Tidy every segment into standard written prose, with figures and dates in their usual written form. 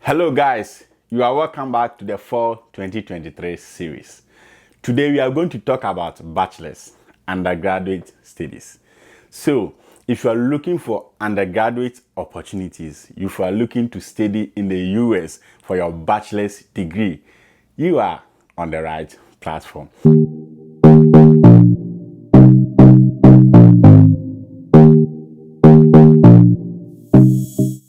Hello guys, you are welcome back to the Fall 2023 series. Today we are going to talk about bachelor's undergraduate studies. So, if you are looking for undergraduate opportunities, if you are looking to study in the US for your bachelor's degree, you are on the right platform.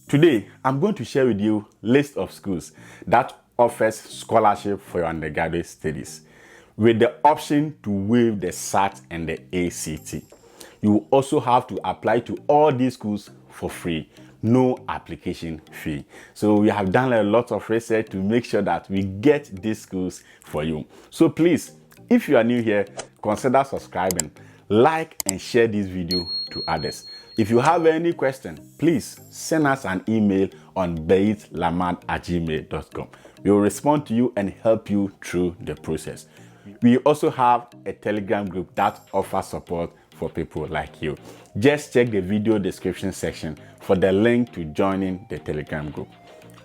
Today, I'm going to share with you a list of schools that offers scholarship for your undergraduate studies with the option to waive the SAT and the ACT. You will also have to apply to all these schools for free, no application fee. So we have done a lot of research to make sure that we get these schools for you. So please, if you are new here, consider subscribing, like and share this video to others. If you have any question, please send us an email on beitlamad@gmail.com. We will respond to you and help you through the process. We also have a Telegram group that offers support for people like you. Just check the video description section for the link to joining the Telegram group.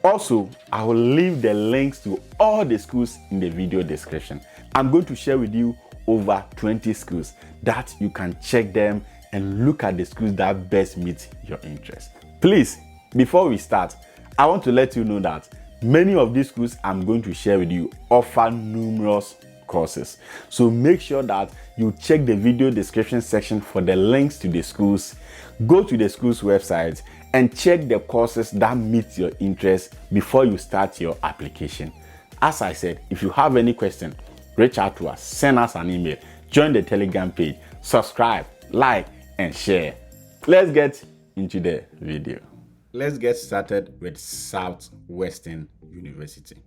Also, I will leave the links to all the schools in the video description. I'm going to share with you over 20 schools that you can check them and look at the schools that best meet your interest. Please, before we start, I want to let you know that many of these schools I'm going to share with you offer numerous courses. So make sure that you check the video description section for the links to the schools. Go to the school's website and check the courses that meet your interest before you start your application. As I said, if you have any question, reach out to us, send us an email, join the Telegram page, subscribe, like, and share. Let's get into the video. Let's get started with Wesleyan University.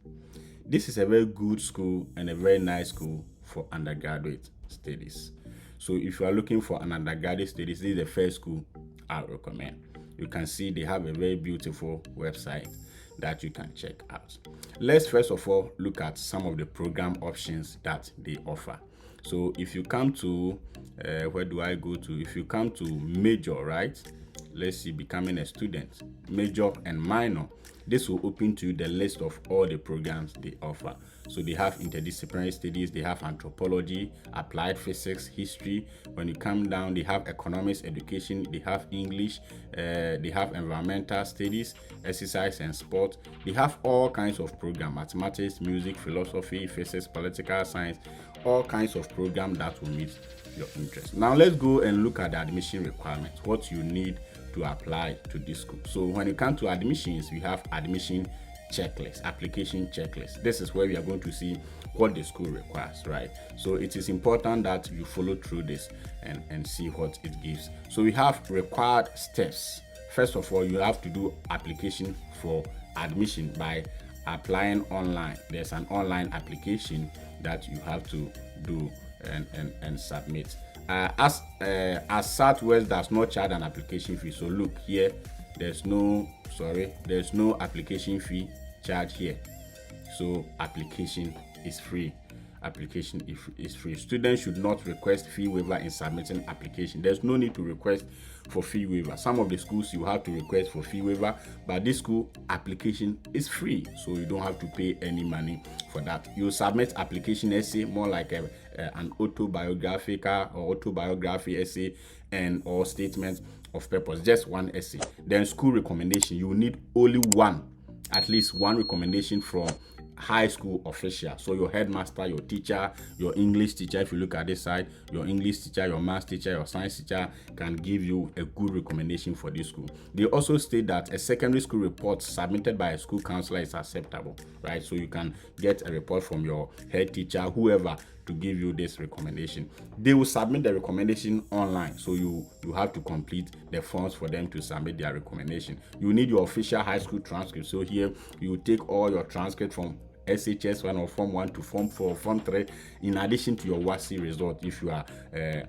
This is a very good school and a very nice school for undergraduate studies. So if you are looking for an undergraduate studies, this is the first school I recommend. You can see they have a very beautiful website that you can check out. Let's first of all look at some of the program options that they offer. So if you come to where do I go to? If you come to major, right? Let's see, becoming a student, major and minor. This will open to you the list of all the programs they offer. So they have interdisciplinary studies, they have anthropology, applied physics, history. When you come down, they have economics, education, they have English, they have environmental studies, exercise and sport. They have all kinds of programs, mathematics, music, philosophy, physics, political science, all kinds of programs that will meet your interest. Now let's go and look at the admission requirements, what you need to apply to this school. So when it comes to admissions, we have admission checklist, application checklist. This is where we are going to see what the school requires, right? So it is important that you follow through this and see what it gives. So we have required steps. First of all, you have to do application for admission by applying online. There's an online application that you have to do and submit. As Southwest does not charge an application fee, so look here, there's no application fee charge here. So application is free. Application is free. Students should not request fee waiver in submitting application. There's no need to request for fee waiver. Some of the schools you have to request for fee waiver, but this school application is free, so you don't have to pay any money for that. You submit application essay, more like an autobiographical or autobiography essay and or statement of purpose, just one essay. Then school recommendation, you need only one, at least one recommendation from high school official. So your headmaster, your teacher, your English teacher, if you look at this side, your English teacher, your math teacher, your science teacher can give you a good recommendation for this school. They also state that a secondary school report submitted by a school counselor is acceptable, right? So you can get a report from your head teacher, whoever, to give you this recommendation. They will submit the recommendation online, so you have to complete the forms for them to submit their recommendation. You need your official high school transcript. So here you take all your transcript from SHS1 or Form 1 to Form 4, Form 3, in addition to your WASSCE result if you are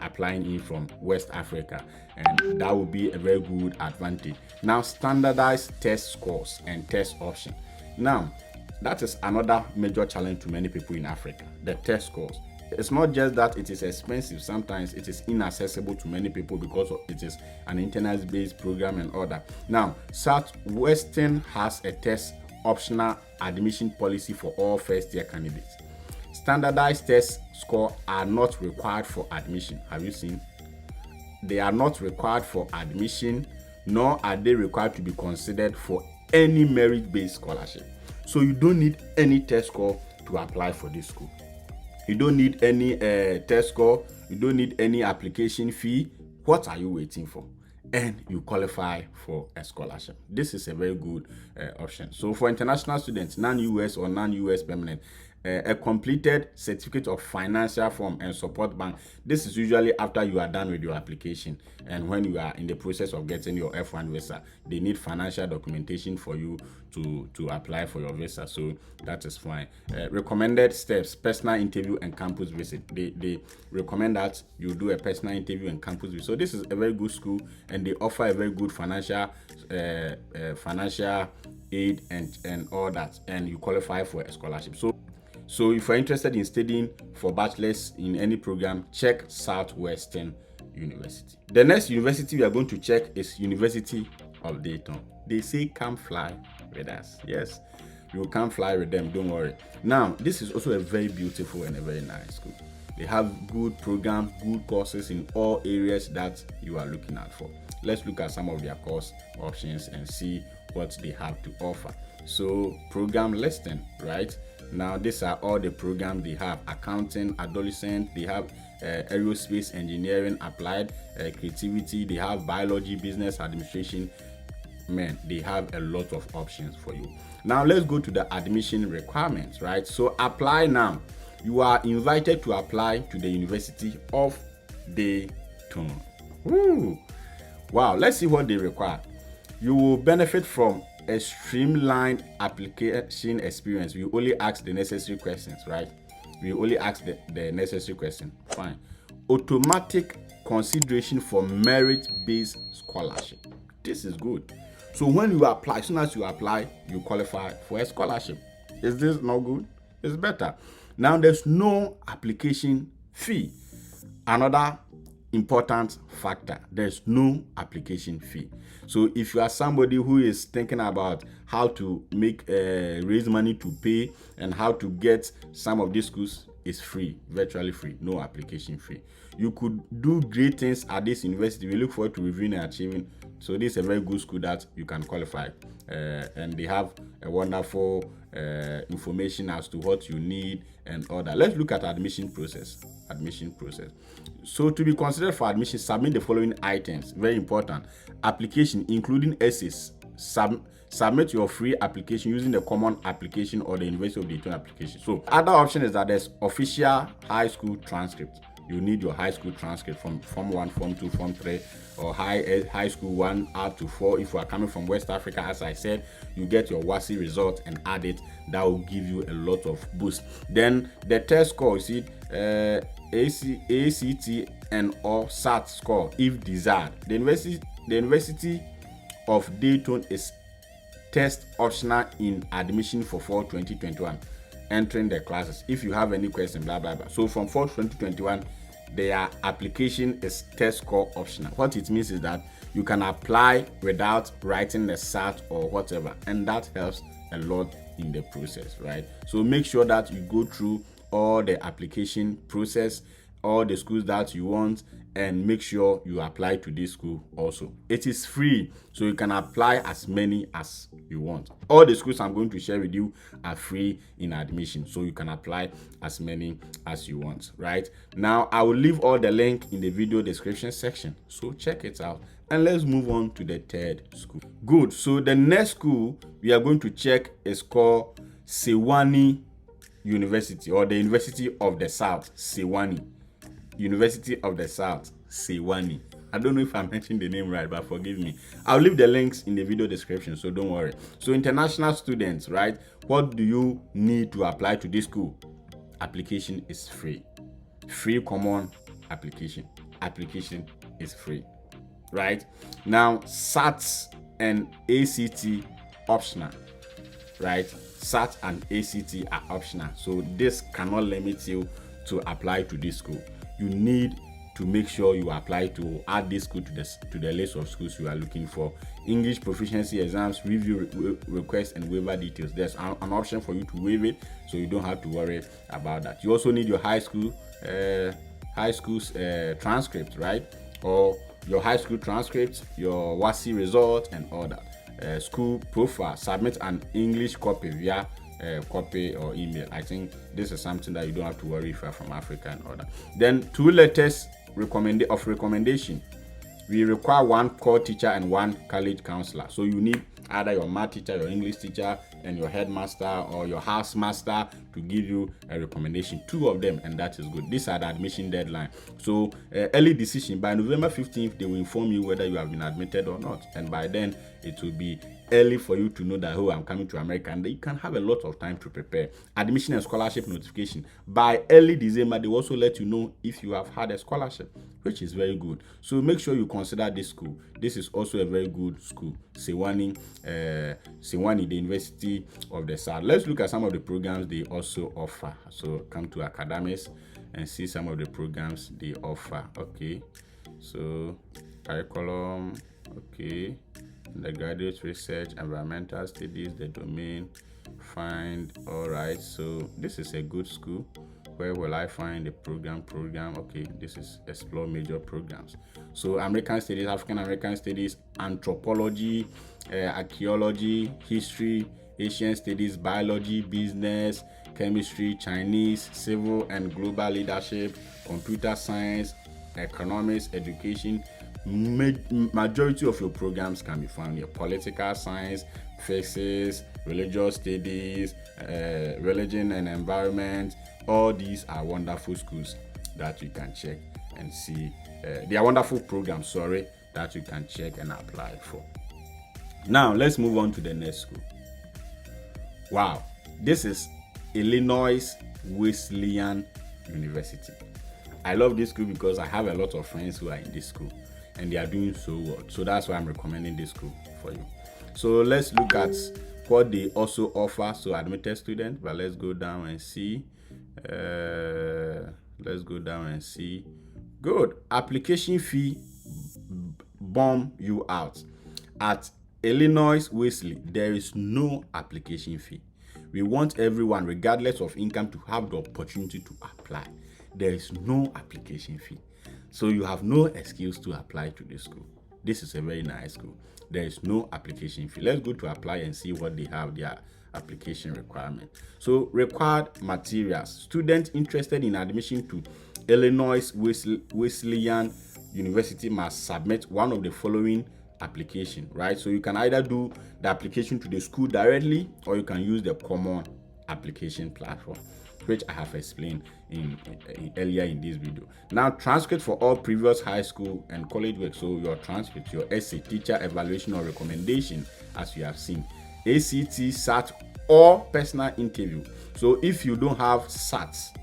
applying in from West Africa, and that will be a very good advantage. Now, standardized test scores and test option. Now, that is another major challenge to many people in Africa, the test scores. It's not just that it is expensive, sometimes it is inaccessible to many people because it is an internet-based program and all that. Now, Southwestern has a test optional admission policy for all first-year candidates. Standardized test scores are not required for admission. Have you seen? They are not required for admission, nor are they required to be considered for any merit-based scholarship. So you don't need any test score to apply for this school. You don't need any test score. You don't need any application fee. What are you waiting for? And you qualify for a scholarship. This is a very good option. So for international students, non-US or non-US permanent, a completed certificate of financial form and support bank. This is usually after you are done with your application and when you are in the process of getting your F1 visa. They need financial documentation for you to apply for your visa, so that is fine. Recommended steps: personal interview and campus visit. They recommend that you do a personal interview and campus visit. So this is a very good school, and they offer a very good financial aid and all that, and you qualify for a scholarship. So if you're interested in studying for bachelor's in any program, check Southwestern University. The next university we are going to check is University of Dayton. They say come fly with us. Yes, you will come fly with them, don't worry. Now, this is also a very beautiful and a very nice school. They have good programs, good courses in all areas that you are looking at for. Let's look at some of their course options and see what they have to offer. So program listing, right? Now, these are all the programs they have: accounting, adolescent, they have aerospace engineering, applied creativity, they have biology, business administration. Man, they have a lot of options for you. Now, let's go to the admission requirements, right? So apply now. You are invited to apply to the University of Dayton. Woo. Wow, let's see what they require. You will benefit from a streamlined application experience. We only ask the necessary questions, right? We only ask the necessary question. Fine. Automatic consideration for merit-based scholarship. This is good. So when you apply, as soon as you apply, you qualify for a scholarship. Is this not good? It's better. Now, there's no application fee. Another important factor: there's no application fee. So if you are somebody who is thinking about how to raise money to pay and how to get some of these schools, it's free, virtually free, no application fee. You could do great things at this university. We look forward to reviewing and achieving. So this is a very good school that you can qualify, and they have a wonderful information as to what you need and all that. Let's look at admission process. So to be considered for admission, submit the following items. Very important: application including essays. Submit your free application using the common application or the University of Dayton application. So other option is that there's official high school transcript. You need your high school transcript from Form 1, Form 2, Form 3, or high school 1 up to 4. If you are coming from West Africa, as I said, you get your WASI result and add it. That will give you a lot of boost. Then the test score, you see, ACT and or SAT score if desired. The University of Dayton is test optional in admission for fall 2021. Entering the classes. If you have any question, blah blah blah. So from fall 2021, their application is test score optional. What it means is that you can apply without writing the SAT or whatever, and that helps a lot in the process, right? So make sure that you go through all the application process, all the schools that you want, and make sure you apply to this school also. It is free, so you can apply as many as you want. All the schools I'm going to share with you are free in admission, so you can apply as many as you want. Right now, I will leave all the link in the video description section, so check it out. And let's move on to the third school. Good. So the next school we are going to check is called Sewanee University, or the University of the South, Sewanee. University of the South, Sewanee. I don't know if I mentioned the name right, but forgive me. I'll leave the links in the video description, so don't worry. So international students, right? What do you need to apply to this school? Application is free. Free common application. Application is free. Right? Now, SAT and ACT optional. Right? SAT and ACT are optional. So this cannot limit you to apply to this school. You need to make sure you apply to add this school to the list of schools you are looking for. English proficiency exams, review requests, and waiver details. There's an option for you to waive it, so you don't have to worry about that. You also need your high school transcript, right? Or your high school transcript, your WASI result, and all that. School profile. Submit an English copy via copy or email. I think this is something that you don't have to worry if you're from Africa and all that. Then 2 letters of recommendation. We require 1 core teacher and 1 college counselor. So you need either your math teacher, your English teacher, and your headmaster or your housemaster to give you a recommendation. 2 of them, and that is good. These are the admission deadline. So early decision by November 15th, they will inform you whether you have been admitted or not. And by then, it will be early for you to know that, oh, I'm coming to America, and you can have a lot of time to prepare. Admission and scholarship notification. By early December, they will also let you know if you have had a scholarship, which is very good. So make sure you consider this school. This is also a very good school, Sewanee, the University of the South. Let's look at some of the programs they also offer. So come to academics and see some of the programs they offer. Okay, so curriculum, okay, undergraduate research, environmental studies, the domain, find. All right, so this is a good school. Where will I find the program? Okay, this is explore major programs. So American Studies, African American Studies, Anthropology, Archaeology, History, Asian Studies, Biology, Business, Chemistry, Chinese, Civil and Global Leadership, Computer Science, Economics, Education. Majority of your programs can be found here. Political Science, Physics, Religious Studies, Religion and Environment. All these are wonderful schools that you can check and see. They are wonderful programs, that you can check and apply for. Now, let's move on to the next school. Wow, this is Illinois Wesleyan University. I love this school because I have a lot of friends who are in this school and they are doing so well. So that's why I'm recommending this school for you. So let's look at what they also offer. So admitted students, but let's go down and see. Good. Application fee bomb you out. At Illinois Wesley, there is no application fee. We want everyone, regardless of income, to have the opportunity to apply. There is no application fee. So you have no excuse to apply to this school. This is a very nice school. There is no application fee. Let's go to apply and see what they have, their application requirement. So required materials. Students interested in admission to Illinois Wesleyan University must submit one of the following application, right? So you can either do the application to the school directly, or you can use the common application platform, which I have explained earlier in this video. Now, transcript for all previous high school and college work. So your transcript, your essay, teacher evaluation or recommendation, as you have seen, ACT, SAT, or personal interview. So if you don't have SATs,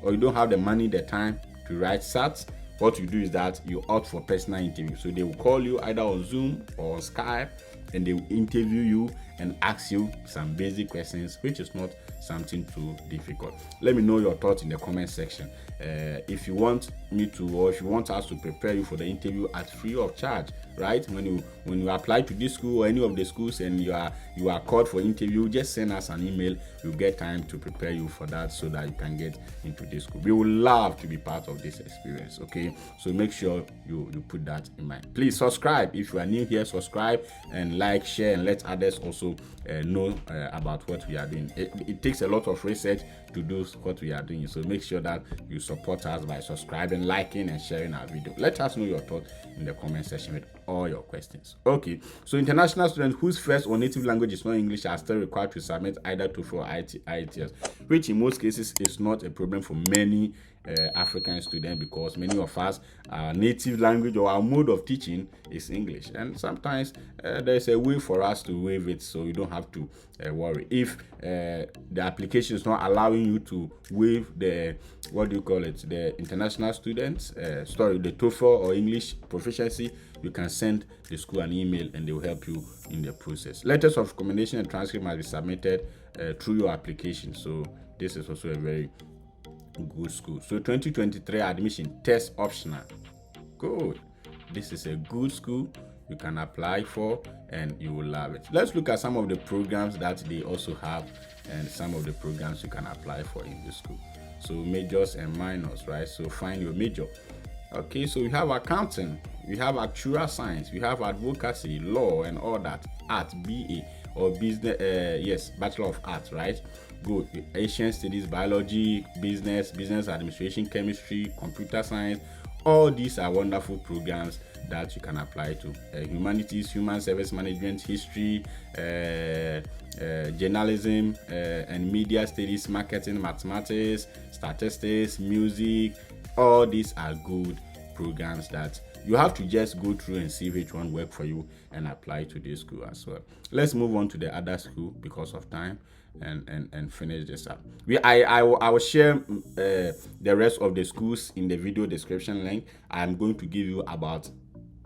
or you don't have the money, the time to write SATs, what you do is that you opt for personal interview. So they will call you either on Zoom or on Skype, and they will interview you and ask you some basic questions, which is not something too difficult. Let me know your thoughts in the comment section. If you want me to, or if you want us to prepare you for the interview at free of charge, right? When you apply to this school or any of the schools and you are called for interview, just send us an email. We'll get time to prepare you for that so that you can get into this school. We would love to be part of this experience, okay? So make sure you put that in mind. Please subscribe. If you are new here, subscribe and like, share, and let others also know about what we are doing. It takes a lot of research to do what we are doing, so make sure that you support us by subscribing, liking, and sharing our video. Let us know your thoughts in the comment section with all your questions. Okay, so international students whose first or native language is not English are still required to submit either TOEFL or IELTS, which in most cases is not a problem for many African students, because many of us, our native language or our mode of teaching is English, and sometimes there's a way for us to waive it, so you don't have to worry if the application is not allowing you to waive the, what do you call it, the international students, the TOEFL or English proficiency. You can send the school an email and they will help you in the process. Letters of recommendation and transcript must be submitted through your application. So this is also a very good school. So 2023 admission, test optional. Good. This is a good school you can apply for and you will love it. Let's look at some of the programs that they also have and some of the programs you can apply for in this school. So majors and minors, right? So find your major. Okay, so we have accounting, we have actuarial science, we have advocacy, law and all that, art, BA or business, Bachelor of Arts, right? Good. Asian studies, biology, business administration, chemistry, computer science. All these are wonderful programs that you can apply to. Humanities, human service management, history, journalism and media studies, marketing, mathematics, statistics, music. All these are good programs that you have to just go through and see which one work for you and apply to this school as well. Let's move on to the other school because of time and finish this up. I will share the rest of the schools in the video description link. I'm going to give you about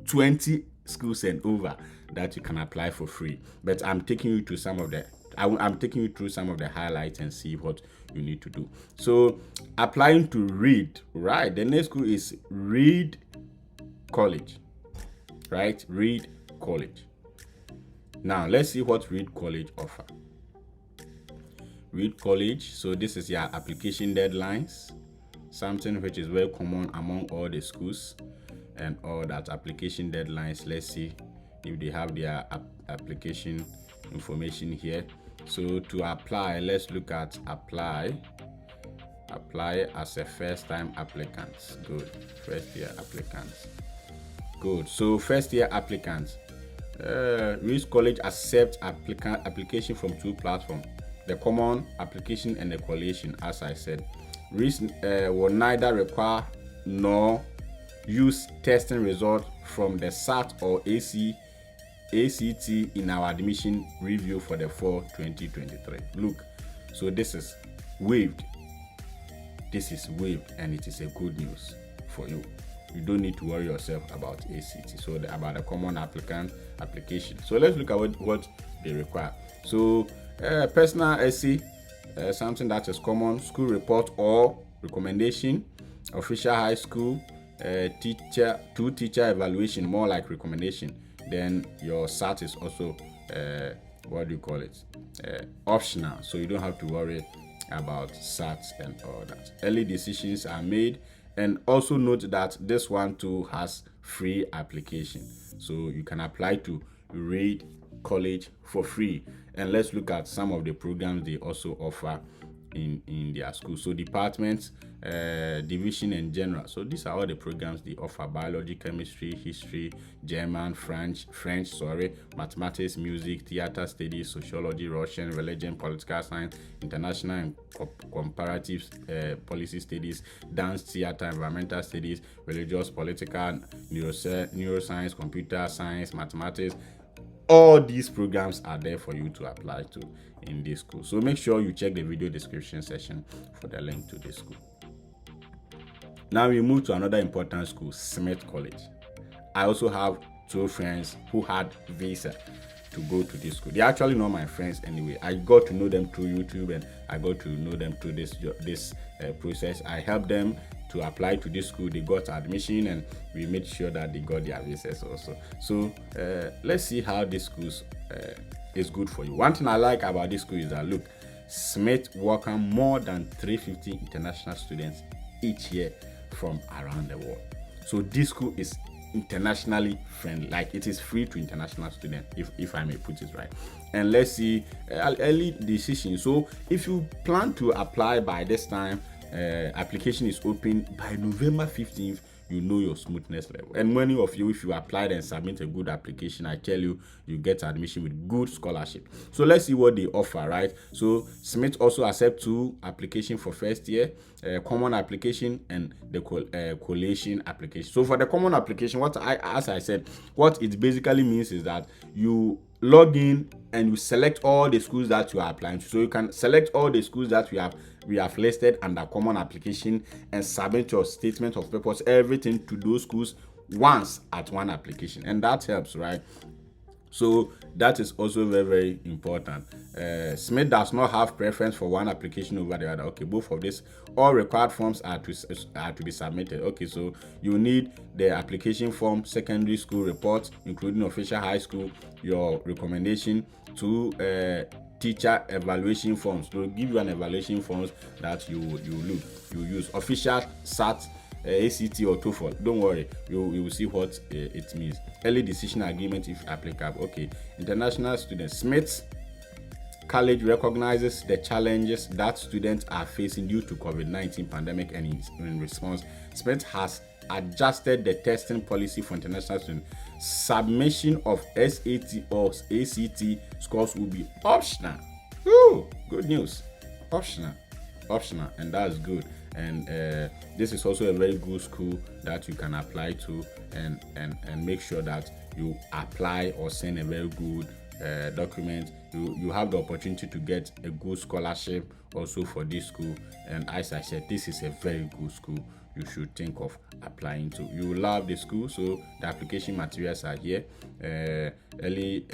20 schools and over that you can apply for free, but I'm taking you to some of the I'm taking you through some of the highlights and see what you need to do. So applying to Reed, right? The next school is Reed College, right? Reed College. Now let's see what Reed College offer. Reed College, so this is your application deadlines, something which is very common among all the schools and all that. Application deadlines, let's see if they have their application information here. So to apply, let's look at apply as a first time applicant. Good. First year applicants. Good. So first year applicants, Reed College accepts application from two platforms, the common application and the collation. As I said, Reed will neither require nor use testing result from the SAT or ACT in our admission review for the fall 2023. Look, so this is waived. This is waived and it is a good news for you. You don't need to worry yourself about ACT. So about the common application. So let's look at what they require. So personal essay, something that is common, school report or recommendation, official high school, teacher evaluation, more like recommendation. Then your SAT is also optional, so you don't have to worry about SATs and all that. Early decisions are made, and also note that this one too has free application, so you can apply to Reed College for free. And let's look at some of the programs they also offer in their school. So departments, division and general. So these are all the programs they offer: biology, chemistry, history, German, French, mathematics, music, theater studies, sociology, Russian, religion, political science, international and comparative policy studies, dance, theater, environmental studies, religious, political, neuroscience, computer science, mathematics. All these programs are there for you to apply to in this school. So make sure you check the video description section for the link to this school. Now we move to another important school, Smith College. I also have two friends who had visa to go to this school. They're actually not my friends anyway. I got to know them through YouTube and I got to know them through this process. I helped them to apply to this school. They got admission and we made sure that they got their visas also. So let's see how this school is good for you. One thing I like about this school is that, look, Smith welcome more than 350 international students each year from around the world. So this school is internationally friendly, like it is free to international students, if I may put it right. And let's see early decision. So if you plan to apply by this time, application is open by November 15th. You know your smoothness level. And many of you, if you applied and submit a good application, I tell you, you get admission with good scholarship. So let's see what they offer, right? So Smith also accept two application for first year, common application and the collation application. So for the common application, as I said, what it basically means is that you log in and you select all the schools that you are applying to. So you can select all the schools that we have listed under common application and submit your statement of purpose, everything to those schools once at one application, and that helps, right? So that is also very, very important. Smith does not have preference for one application over the other. Okay, both of this, all required forms are to be submitted. Okay, so you need the application form, secondary school report, including official high school, your recommendation to teacher evaluation forms. They'll give you an evaluation forms that you use. Official SAT, ACT or TOEFL. Don't worry, you will see what it means. Early decision agreement if applicable. Okay, international students. Smith College recognizes the challenges that students are facing due to COVID-19 pandemic, and in response, Smith has adjusted the testing policy for international students. Submission of SAT or ACT scores will be optional. Ooh, good news. Optional, and that's good. And this is also a very good school that you can apply to, and make sure that you apply or send a very good document. You have the opportunity to get a good scholarship also for this school. And as I said, this is a very good school you should think of applying to. You will love the school. So the application materials are here. Early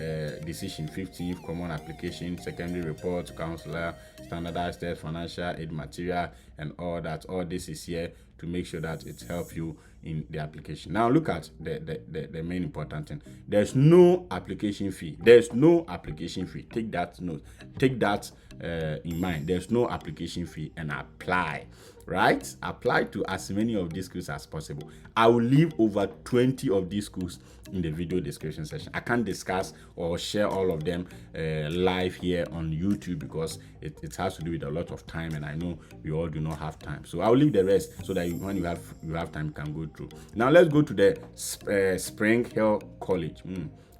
decision, 15th common application, secondary report, counselor, standardized test, financial aid material, and all that. All this is here to make sure that it helps you in the application. Now look at the main important thing. There's no application fee. There's no application fee. Take that note. Take that in mind. There's no application fee, and apply. Right? Apply to as many of these schools as possible. I will leave over 20 of these schools in the video description section. I can't discuss or share all of them live here on YouTube because it has to do with a lot of time, and I know we all do not have time. So I'll leave the rest so that when you have time, you can go through. Now let's go to the Spring Hill College.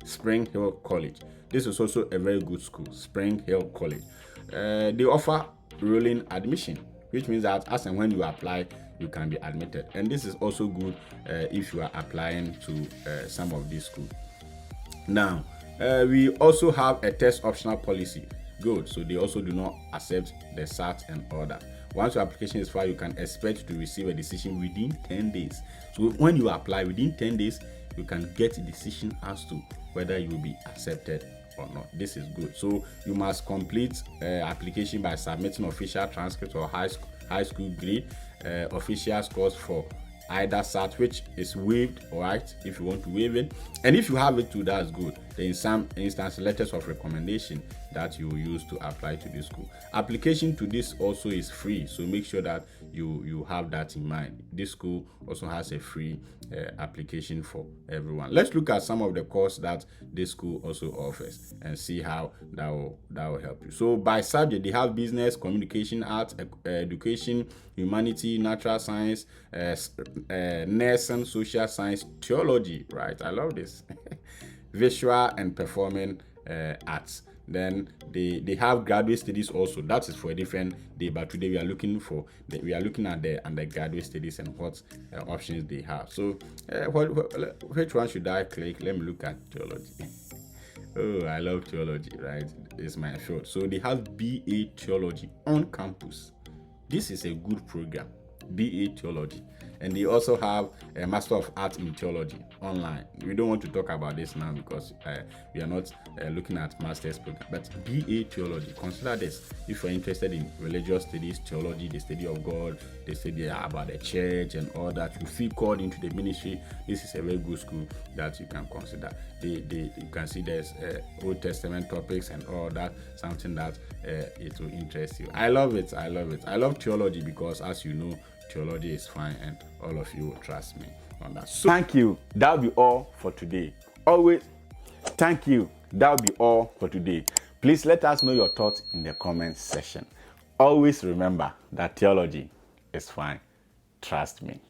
Spring Hill College. This is also a very good school, Spring Hill College. They offer rolling admission, which means that as and when you apply, you can be admitted. And this is also good if you are applying to some of these schools. Now, we also have a test optional policy. Good. So they also do not accept the SAT and all that. Once your application is filed, you can expect to receive a decision within 10 days. So when you apply within 10 days, you can get a decision as to whether you will be accepted or not. This is good. So you must complete application by submitting official transcript or high school grade, official scores for either SAT, which is waived, all right, if you want to waive it. And if you have it too, that's good. Then in some instances, letters of recommendation that you will use to apply to this school. Application to this also is free, so make sure that you have that in mind. This school also has a free application for everyone. Let's look at some of the courses that this school also offers and see how that will help you. So by subject, they have business, communication, arts, education, humanity, natural science, nursing, social science, theology, right? I love this. Visual and performing arts. Then they have graduate studies also. That is for a different day, but today we are looking at the undergraduate studies and what options they have. So which one should I click? Let me look at theology. Oh, I love theology, right? It's my field. So they have BA theology on campus. This is a good program, BA theology. And they also have a Master of Arts in Theology online. We don't want to talk about this now because we are not looking at master's program. But BA Theology, consider this. If you're interested in religious studies, theology, the study of God, the study about the church and all that, you feel called into the ministry, this is a very good school that you can consider. You can see there's Old Testament topics and all that, something that it will interest you. I love it. I love theology because, as you know, theology is fine, and all of you will trust me on that. So thank you. That'll be all for today. Always thank you. That'll be all for today. Please let us know your thoughts in the comments section. Always remember that theology is fine. Trust me.